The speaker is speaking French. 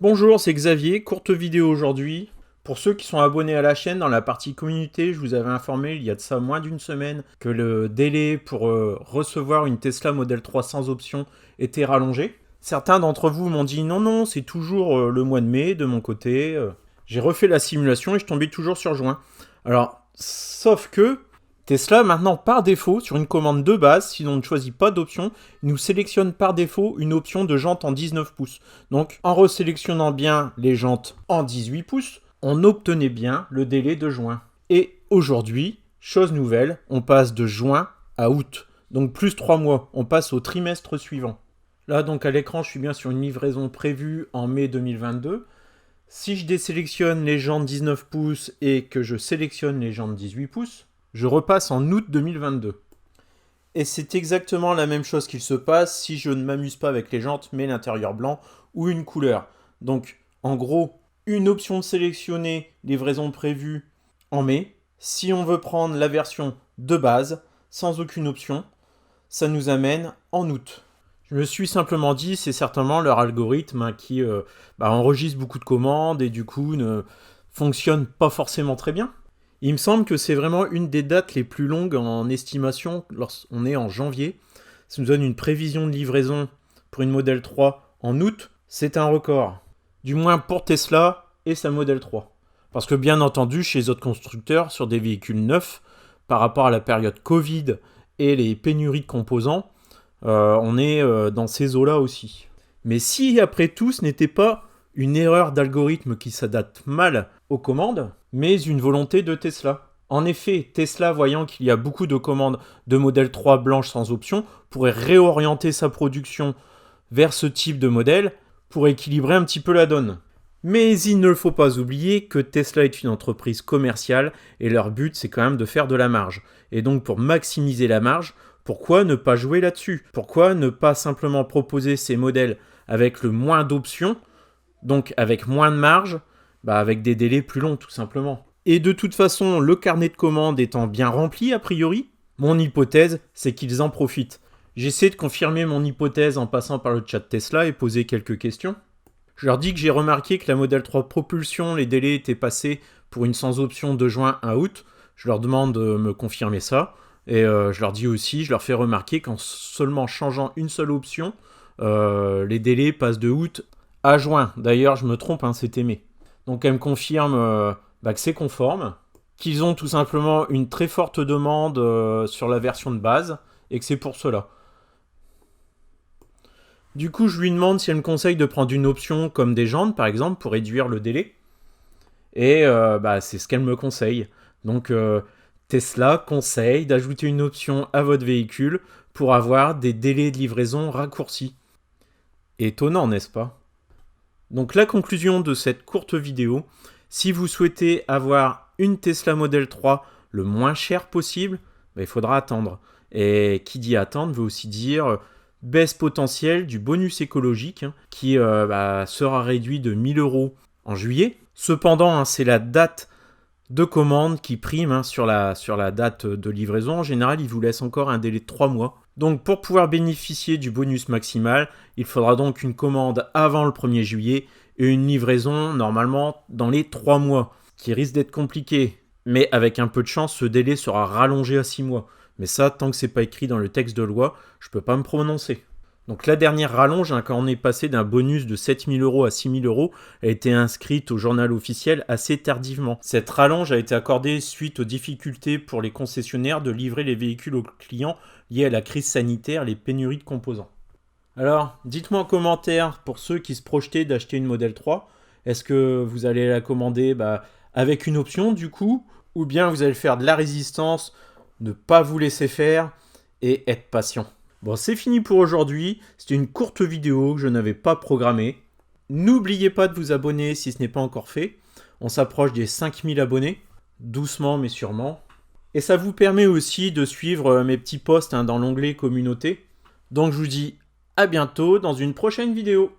Bonjour, c'est Xavier, courte vidéo aujourd'hui. Pour ceux qui sont abonnés à la chaîne, dans la partie communauté, je vous avais informé il y a de ça moins d'une semaine que le délai pour recevoir une Tesla Model 3 sans option était rallongé. Certains d'entre vous m'ont dit non, c'est toujours le mois de mai de mon côté. J'ai refait la simulation et je tombais toujours sur juin. Alors, sauf que Tesla, maintenant, par défaut, sur une commande de base, si l'on ne choisit pas d'option, il nous sélectionne par défaut une option de jantes en 19 pouces. Donc, en resélectionnant bien les jantes en 18 pouces, on obtenait bien le délai de juin. Et aujourd'hui, chose nouvelle, on passe de juin à août. Donc, plus 3 mois. On passe au trimestre suivant. Là, donc, à l'écran, je suis bien sur une livraison prévue en mai 2022. Si je désélectionne les jantes 19 pouces et que je sélectionne les jantes 18 pouces, je repasse en août 2022. Et c'est exactement la même chose qu'il se passe si je ne m'amuse pas avec les jantes, mais l'intérieur blanc ou une couleur. Donc, en gros, une option de sélectionner livraison prévue en mai. Si on veut prendre la version de base, sans aucune option, ça nous amène en août. Je me suis simplement dit, c'est certainement leur algorithme qui enregistre beaucoup de commandes et du coup ne fonctionne pas forcément très bien. Il me semble que c'est vraiment une des dates les plus longues en estimation lorsqu'on est en janvier. Ça nous donne une prévision de livraison pour une Model 3 en août. C'est un record. Du moins pour Tesla et sa Model 3. Parce que bien entendu, chez les autres constructeurs, sur des véhicules neufs, par rapport à la période Covid et les pénuries de composants, on est dans ces eaux-là aussi. Mais si après tout ce n'était pas une erreur d'algorithme qui s'adapte mal aux commandes, mais une volonté de Tesla. En effet, Tesla, voyant qu'il y a beaucoup de commandes de modèle 3 blanches sans option, pourrait réorienter sa production vers ce type de modèle pour équilibrer un petit peu la donne. Mais il ne faut pas oublier que Tesla est une entreprise commerciale et leur but c'est quand même de faire de la marge. Et donc pour maximiser la marge, pourquoi ne pas jouer là-dessus? Pourquoi ne pas simplement proposer ces modèles avec le moins d'options, donc avec moins de marge, avec des délais plus longs tout simplement. Et de toute façon, le carnet de commandes étant bien rempli a priori, mon hypothèse c'est qu'ils en profitent. J'essaie de confirmer mon hypothèse en passant par le chat Tesla et poser quelques questions. Je leur dis que j'ai remarqué que la Model 3 Propulsion, les délais étaient passés pour une sans option de juin à août. Je leur demande de me confirmer ça. Et je leur dis aussi, je leur fais remarquer qu'en seulement changeant une seule option, les délais passent de août à juin. D'ailleurs, je me trompe, c'était mai. Donc elle me confirme que c'est conforme, qu'ils ont tout simplement une très forte demande sur la version de base, et que c'est pour cela. Du coup, je lui demande si elle me conseille de prendre une option comme des jantes, par exemple, pour réduire le délai. Et c'est ce qu'elle me conseille. Donc Tesla conseille d'ajouter une option à votre véhicule pour avoir des délais de livraison raccourcis. Étonnant, n'est-ce pas? Donc la conclusion de cette courte vidéo, si vous souhaitez avoir une Tesla Model 3 le moins cher possible, il faudra attendre. Et qui dit attendre veut aussi dire baisse potentielle du bonus écologique qui sera réduit de 1000 € en juillet. Cependant, c'est la date de commande qui prime sur la date de livraison. En général, il vous laisse encore un délai de 3 mois. Donc pour pouvoir bénéficier du bonus maximal, il faudra donc une commande avant le 1er juillet et une livraison normalement dans les 3 mois, qui risque d'être compliqué. Mais avec un peu de chance, ce délai sera rallongé à 6 mois. Mais ça, tant que c'est pas écrit dans le texte de loi, je peux pas me prononcer. Donc la dernière rallonge, quand on est passé d'un bonus de 7000 € à 6000 €, a été inscrite au journal officiel assez tardivement. Cette rallonge a été accordée suite aux difficultés pour les concessionnaires de livrer les véhicules aux clients liés à la crise sanitaire et les pénuries de composants. Alors, dites-moi en commentaire pour ceux qui se projetaient d'acheter une Model 3, est-ce que vous allez la commander avec une option du coup, ou bien vous allez faire de la résistance, ne pas vous laisser faire et être patient. Bon, c'est fini pour aujourd'hui. C'était une courte vidéo que je n'avais pas programmée. N'oubliez pas de vous abonner si ce n'est pas encore fait. On s'approche des 5000 abonnés, doucement mais sûrement. Et ça vous permet aussi de suivre mes petits posts dans l'onglet communauté. Donc je vous dis à bientôt dans une prochaine vidéo.